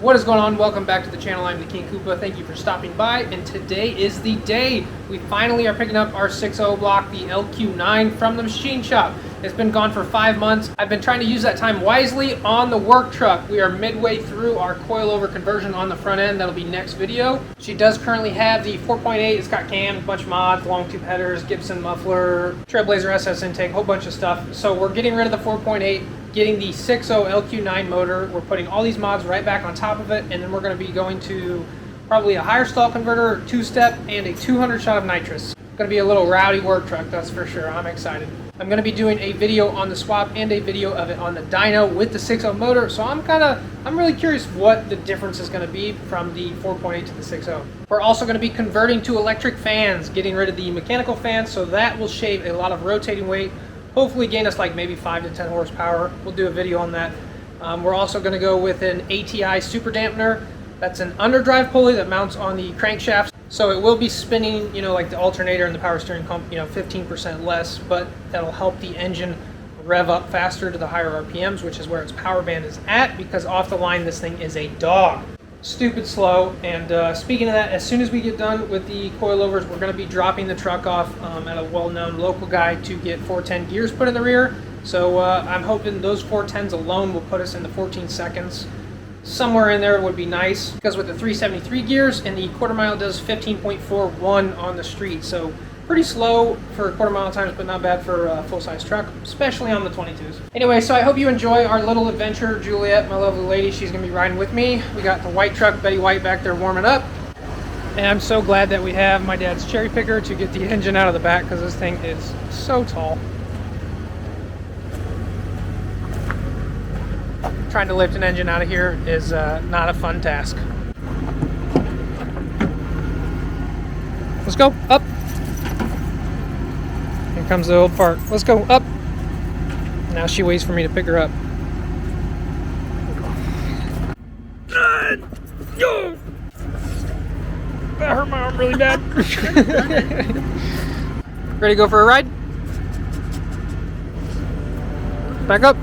What is going on? Welcome back to the channel. I'm the King Koopa. Thank you for stopping by, and today is the day we finally are picking up our 6.0 block, the LQ9, from the machine shop. It's been gone for 5 months. I've been trying to use that time wisely on the work truck. We are midway through our coilover conversion on the front end. That'll be next video. She does currently have the 4.8. It's got cam, a bunch of mods, long tube headers, Gibson muffler, Trailblazer SS intake, a whole bunch of stuff. So we're getting rid of the 4.8. Getting the 6.0 LQ9 motor. We're putting all these mods right back on top of it, and then we're going to be going to probably a higher stall converter, 2-step, and a 200 shot of nitrous. It's going to be a little rowdy work truck, that's for sure. I'm excited. I'm going to be doing a video on the swap and a video of it on the dyno with the 6.0 motor, so I'm really curious what the difference is going to be from the 4.8 to the 6.0. We're also going to be converting to electric fans, getting rid of the mechanical fans, so that will shave a lot of rotating weight. Hopefully gain us like maybe 5 to 10 horsepower. We'll do a video on that. We're also going to go with an ATI super dampener. That's an underdrive pulley that mounts on the crankshaft. So it will be spinning, like the alternator and the power steering pump, 15% less, but that'll help the engine rev up faster to the higher RPMs, which is where its power band is at, because off the line this thing is a dog. Stupid slow. And speaking of that, as soon as we get done with the coilovers, we're going to be dropping the truck off at a well-known local guy to get 410 gears put in the rear. So I'm hoping those 410s alone will put us in the 14 seconds. Somewhere in there would be nice, because with the 373 gears and the quarter mile does 15.41 on the street. So pretty slow for quarter mile times, but not bad for a full-size truck, especially on the 22s. Anyway, so I hope you enjoy our little adventure. Juliet, my lovely lady, she's gonna be riding with me. We got the white truck, Betty White, back there warming up. And I'm so glad that we have my dad's cherry picker to get the engine out of the back, because this thing is so tall. Trying to lift an engine out of here is not a fun task. Let's go, up. Here comes the old part. Let's go up. Now she waits for me to pick her up. Yo! That hurt my arm really bad. Ready to go for a ride? Back up.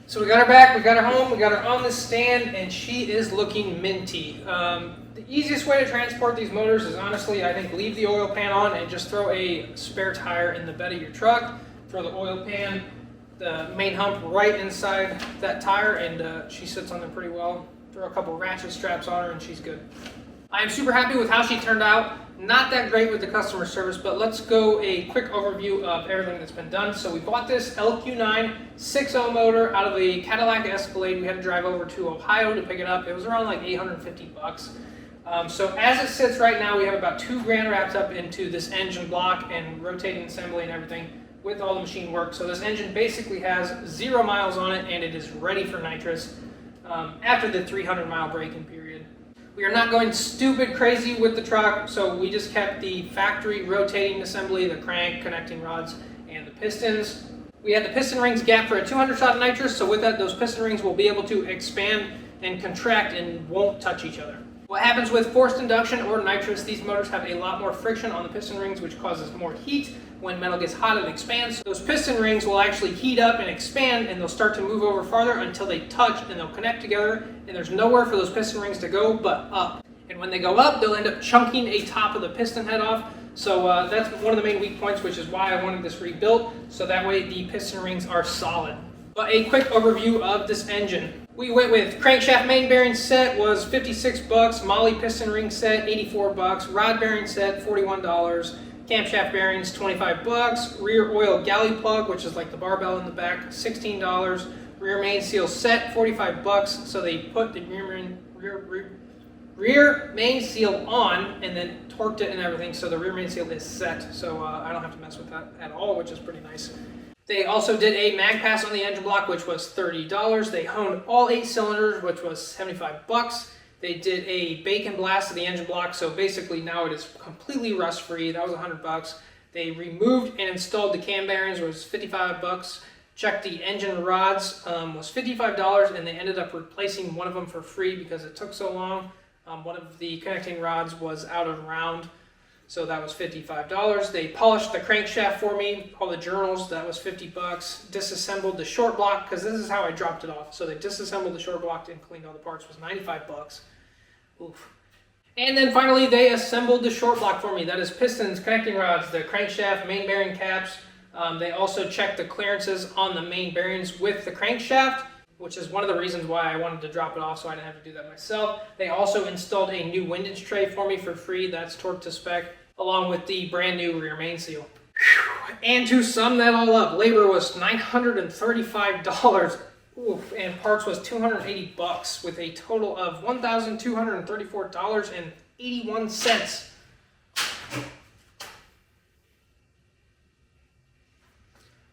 So we got her back, we got her home, we got her on the stand, and she is looking minty. The easiest way to transport these motors is honestly, I think, leave the oil pan on and just throw a spare tire in the bed of your truck, throw the oil pan, the main hump right inside that tire, and she sits on there pretty well. Throw a couple ratchet straps on her and she's good. I am super happy with how she turned out. Not that great with the customer service, but let's go a quick overview of everything that's been done. So we bought this LQ9 6.0 motor out of a Cadillac Escalade. We had to drive over to Ohio to pick it up. It was around like $850. So as it sits right now, we have about $2,000 wrapped up into this engine block and rotating assembly and everything with all the machine work. So this engine basically has 0 miles on it, and it is ready for nitrous after the 300-mile break-in period. We are not going stupid crazy with the truck, so we just kept the factory rotating assembly, the crank, connecting rods, and the pistons. We had the piston rings gap for a 200 shot of nitrous, so with that, those piston rings will be able to expand and contract and won't touch each other. What happens with forced induction or nitrous, these motors have a lot more friction on the piston rings, which causes more heat. When metal gets hot, it expands. Those piston rings will actually heat up and expand, and they'll start to move over farther until they touch and they'll connect together, and there's nowhere for those piston rings to go but up. And when they go up, they'll end up chunking a top of the piston head off. So that's one of the main weak points, which is why I wanted this rebuilt, so that way the piston rings are solid. But a quick overview of this engine. We went with crankshaft main bearing set was $56, Molly piston ring set $84, rod bearing set $41, camshaft bearings $25, rear oil galley plug, which is like the barbell in the back, $16, rear main seal set $45. So they put the rear main seal on and then torqued it and everything, so the rear main seal is set. So I don't have to mess with that at all, which is pretty nice. They also did a mag pass on the engine block, which was $30. They honed all 8 cylinders, which was $75. They did a bacon blast of the engine block, so basically now it is completely rust free. That was $100. They removed and installed the cam bearings, which was $55. Checked the engine rods, was $55, and they ended up replacing one of them for free because it took so long. One of the connecting rods was out of round, so that was $55. They polished the crankshaft for me, all the journals, that was $50. Disassembled the short block, because this is how I dropped it off. So they disassembled the short block and cleaned all the parts, was $95. Oof. And then finally they assembled the short block for me. That is pistons, connecting rods, the crankshaft, main bearing caps. They also checked the clearances on the main bearings with the crankshaft, which is one of the reasons why I wanted to drop it off so I didn't have to do that myself. They also installed a new windage tray for me for free. That's torqued to spec, along with the brand new rear main seal. And to sum that all up, labor was $935. Oof, and parts was $280 with a total of $1,234.81.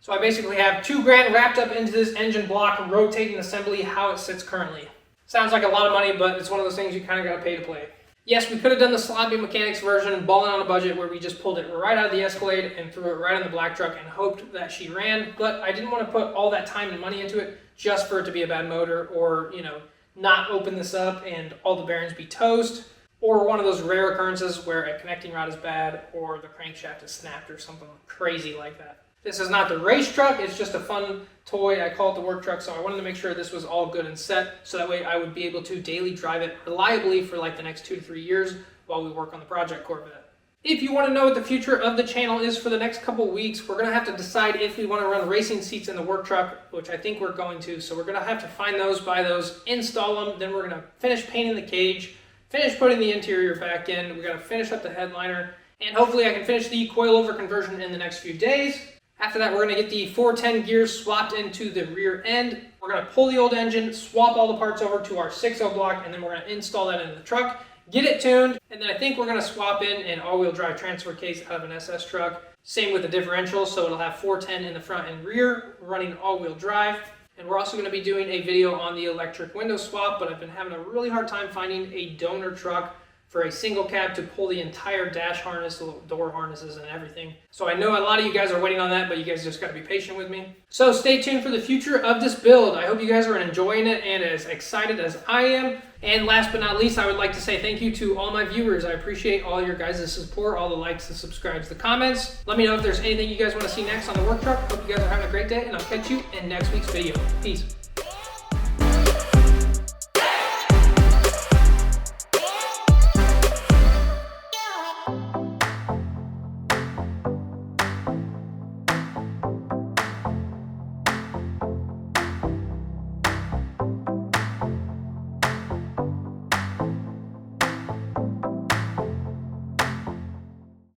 So I basically have $2,000 wrapped up into this engine block, rotating assembly, how it sits currently. Sounds like a lot of money, but it's one of those things you kind of got to pay to play. Yes, we could have done the sloppy mechanics version, balling on a budget, where we just pulled it right out of the Escalade and threw it right in the black truck and hoped that she ran, but I didn't want to put all that time and money into it just for it to be a bad motor, or, you know, not open this up and all the bearings be toast, or one of those rare occurrences where a connecting rod is bad or the crankshaft is snapped or something crazy like that. This is not the race truck, it's just a fun toy. I call it the work truck, so I wanted to make sure this was all good and set, so that way I would be able to daily drive it reliably for like the next 2 to 3 years while we work on the project Corvette. If you want to know what the future of the channel is for the next couple weeks, we're going to have to decide if we want to run racing seats in the work truck, which I think we're going to, so we're going to have to find those, buy those, install them, then we're going to finish painting the cage, finish putting the interior back in, we're going to finish up the headliner, and hopefully I can finish the coilover conversion in the next few days. After that, we're going to get the 410 gears swapped into the rear end. We're going to pull the old engine, swap all the parts over to our 6.0 block, and then we're going to install that into the truck, get it tuned, and then I think we're going to swap in an all-wheel drive transfer case out of an SS truck. Same with the differential, so it'll have 410 in the front and rear, running all-wheel drive. And we're also going to be doing a video on the electric window swap, but I've been having a really hard time finding a donor truck for a single cab to pull the entire dash harness, the little door harnesses and everything. So I know a lot of you guys are waiting on that, but you guys just got to be patient with me. So stay tuned for the future of this build. I hope you guys are enjoying it and as excited as I am. And last but not least, I would like to say thank you to all my viewers. I appreciate all your guys' support, all the likes, the subscribes, the comments. Let me know if there's anything you guys want to see next on the work truck. Hope you guys are having a great day, and I'll catch you in next week's video. Peace.